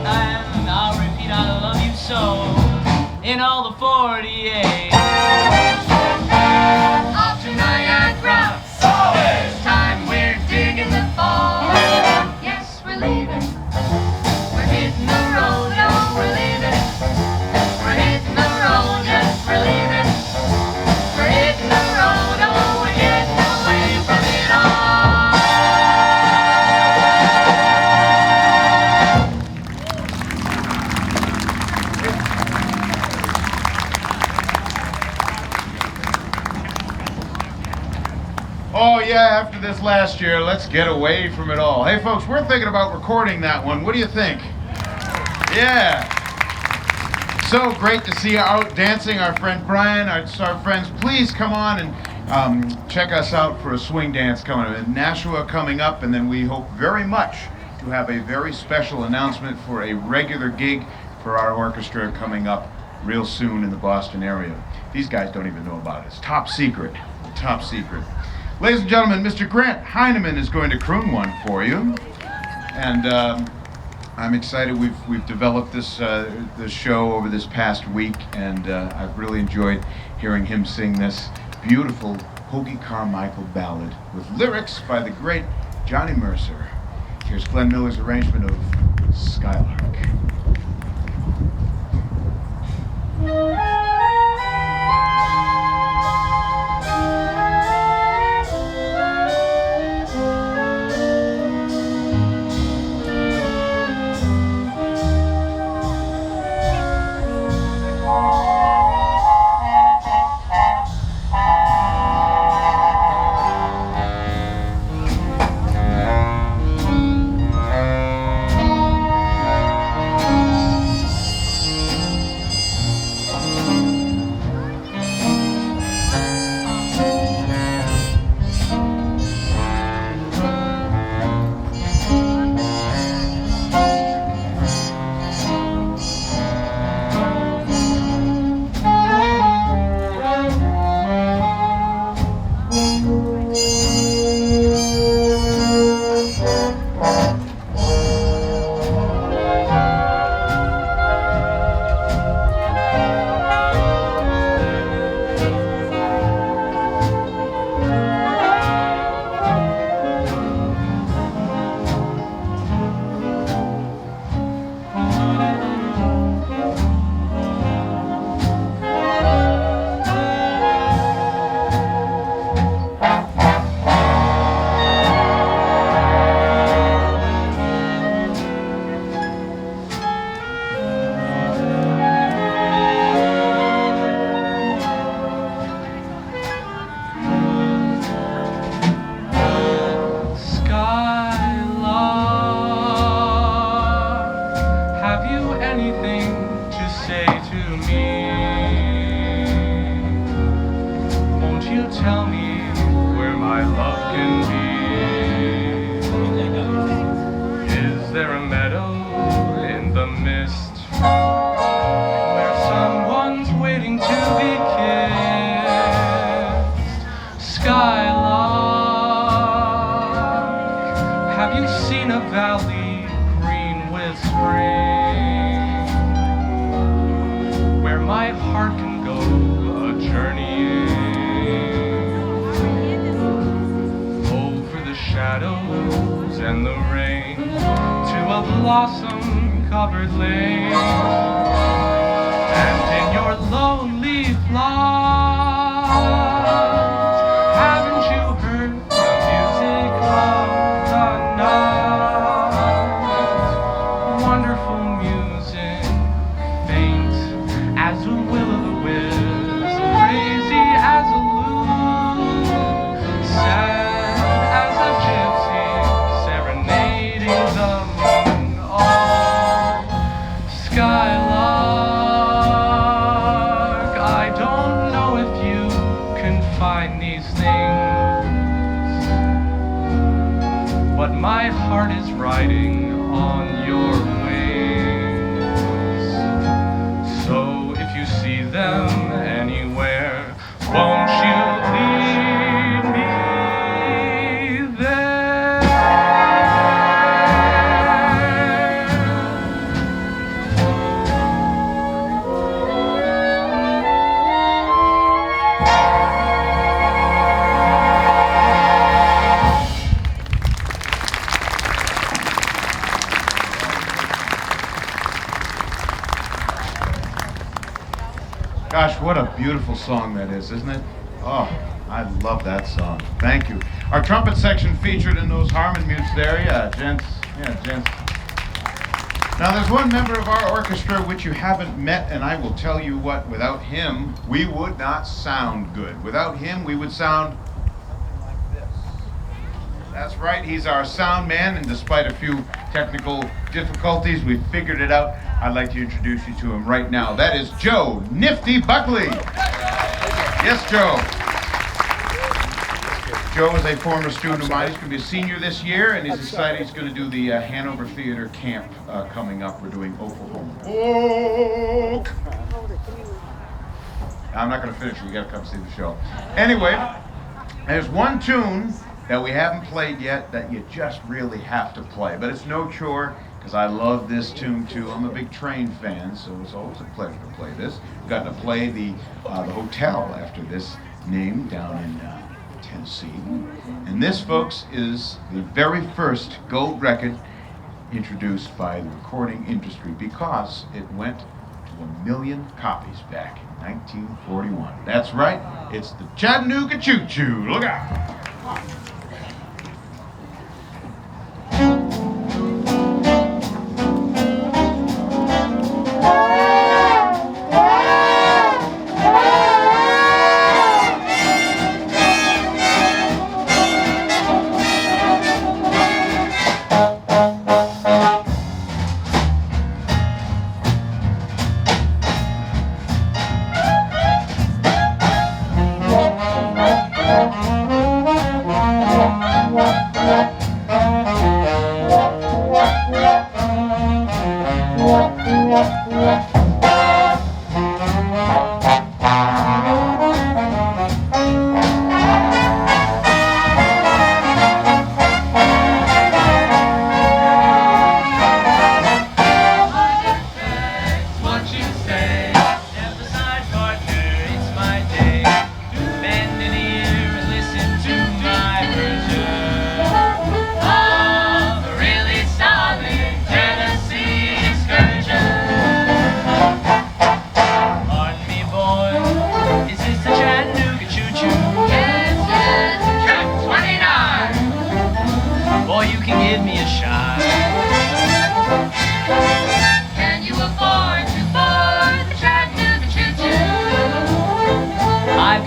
And I'll repeat I love you so in all the 48. Off to Niagara. This time we're digging the fall. Yes, we're leaving. We're hitting the road. Oh, we're leaving. We're hitting the road. Yes, we're leaving. We're hitting the road. Oh, we're getting away from it all. Oh yeah, after this last year, let's get away from it all. Hey folks, we're thinking about recording that one. What do you think? Yeah. So great to see you out dancing. Our friend Brian, our friends, please come on and check us out for a swing dance coming up. In Nashua coming up, and then we hope very much to have a very special announcement for a regular gig for our orchestra coming up real soon in the Boston area. These guys don't even know about it. It's top secret. Top secret. Ladies and gentlemen, Mr. Grant Heineman is going to croon one for you. And I'm excited. We've developed this show over this past week, and I've really enjoyed hearing him sing this beautiful Hoagie Carmichael ballad with lyrics by the great Johnny Mercer. Here's Glenn Miller's arrangement of Skylark. there a meadow in the mist where someone's waiting to be kissed? Skylark, have you seen a valley green with spring, where my heart can go a journeying over the shadows and the rain to a blossom-covered lane? And in your lonely flight, haven't you heard the music of the night? Wonderful music, faint as a will-o'-the-wisp, crazy as a loon, sad as a gypsy serenading the moon. Oh, Skylark, I don't know if you can find these things, but my heart is riding on your wings. So if you see them anywhere, won't you lead me there? Gosh, what a beautiful song that is, isn't it? Oh, I love that song. Thank you. Our trumpet section featured in those harmon mutes there. Yeah, gents. Yeah, gents. Now, there's one member of our orchestra which you haven't met, and I will tell you what, without him, we would not sound good. Without him, we would sound something like this. That's right, he's our sound man, and despite a few technical difficulties, we figured it out. I'd like to introduce you to him right now. That is Joe Nifty Buckley. Yes, Joe. Joe is a former student of mine. He's going to be a senior this year, and he's excited. He's going to do the Hanover Theater Camp coming up. We're doing Oklahoma. Oh! I'm not going to finish. We got to come see the show. Anyway, there's one tune that we haven't played yet that you just really have to play, but it's no chore, because I love this tune too. I'm a big Train fan, so it's always a pleasure to play this. We've got to play the hotel after this name down in Tennessee. And this, folks, is the very first gold record introduced by the recording industry, because it went to 1 million copies back in 1941. That's right, it's the Chattanooga Choo Choo. Look out!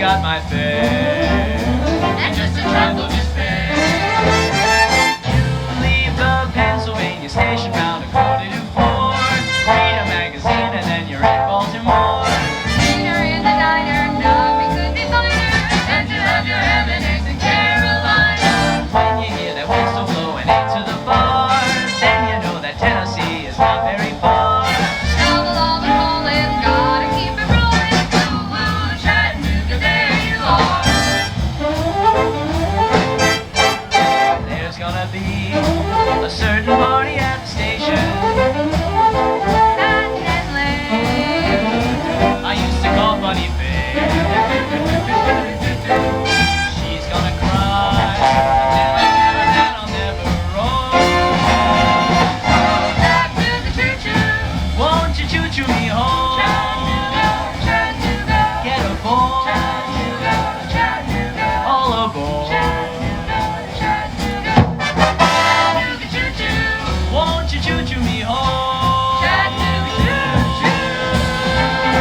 got my fare, and just a trifle despair. You leave the Pennsylvania station bound to Ford, read a magazine, and then you're in Baltimore. Dinner in the diner, nothing could be finer than to have your ham and eggs in Carolina. When you hear that whistle blow and 8 to the bar, then you know that certain party at the station. Suddenly, I used to call Funny Face. She's gonna cry until I tell her that I'll never roll. back to the choo-choo. Won't you choo-choo me home? Chattanooga, Get aboard, Chattanooga, Chattanooga, all aboard. Chattanooga, choo-choo, Won't you choo-choo me home? Chattanooga, choo-choo.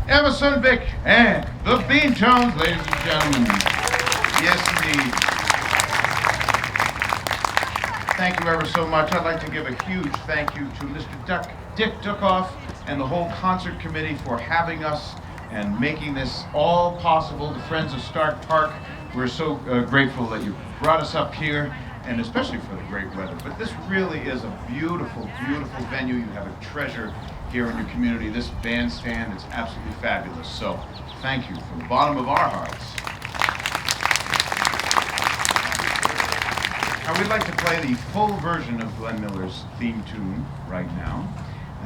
Emerson, Vic, and the Beantones, ladies and gentlemen. Yes, indeed. Thank you ever so much. I'd like to give a huge thank you to Mr. Dick Dukoff and the whole concert committee for having us and making this all possible. The Friends of Stark Park, we're so grateful that you brought us up here, and especially for the great weather. But this really is a beautiful, beautiful venue. You have a treasure here in your community. This bandstand is absolutely fabulous. So thank you from the bottom of our hearts. Now we'd like to play the full version of Glenn Miller's theme tune right now.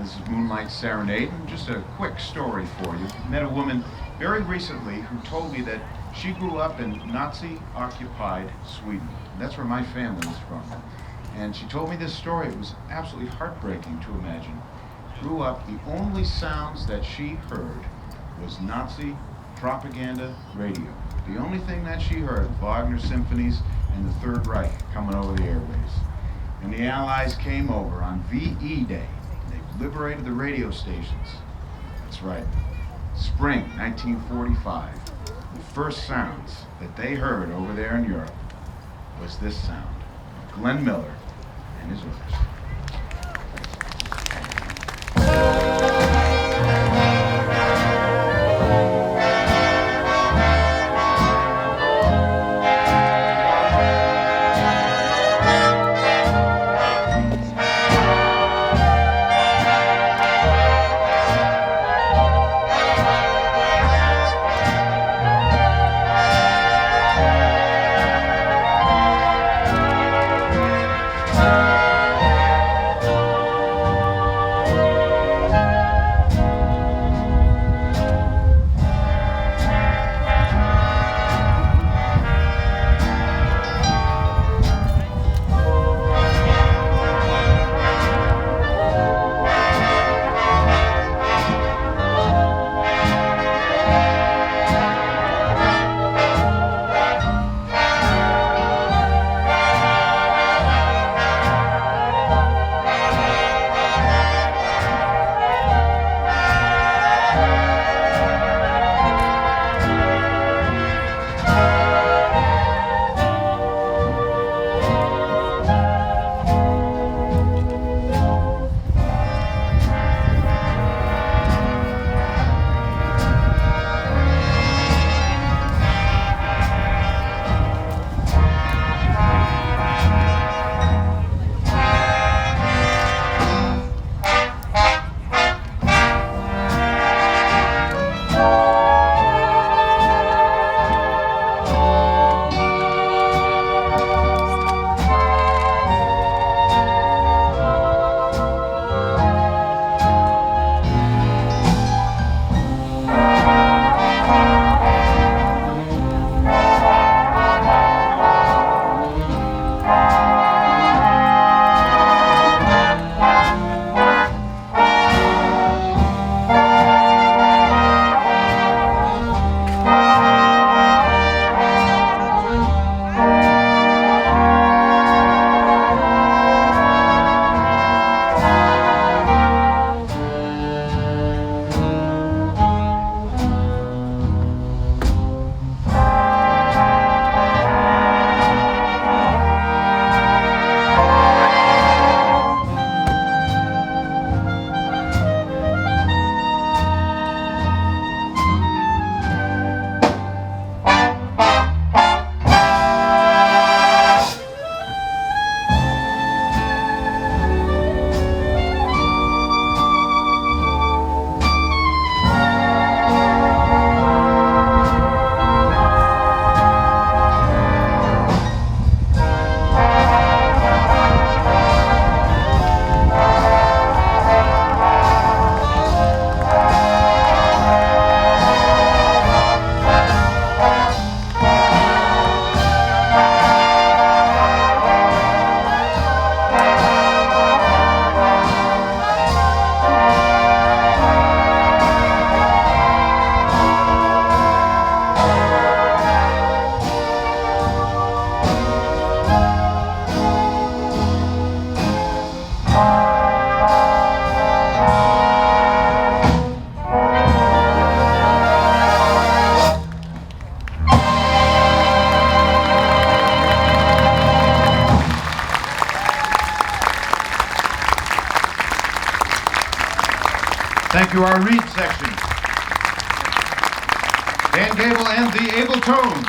This is Moonlight Serenade, and just a quick story for you. I met a woman very recently who told me that she grew up in Nazi-occupied Sweden. That's where my family is from. And she told me this story. It was absolutely heartbreaking to imagine. Grew up, the only sounds that she heard was Nazi propaganda radio. The only thing that she heard, Wagner symphonies and the Third Reich coming over the airways. And the Allies came over on VE Day. They liberated the radio stations. That's right. Spring 1945. The first sounds that they heard over there in Europe was this sound of Glenn Miller and his orchestra. Thank you, our reed section. Dan Gabel and the Abletons.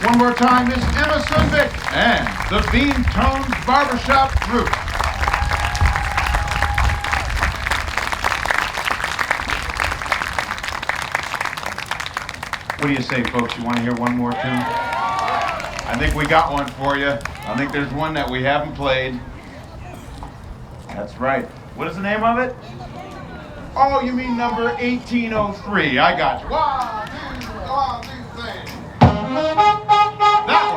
One more time is Emma Sundvik and the Bean Tones Barbershop Group. What do you say, folks? You want to hear one more tune? I think we got one for you. I think there's one that we haven't played. That's right. What is the name of it? Oh, you mean number 1803. I got you. 1, 2, 1, 2, 3. That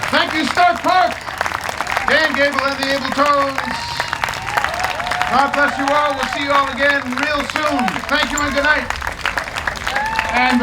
Thank you, Stark Park. Dan Gabel and the Abletons. God bless you all. We'll see you all again real soon. Thank you and good night.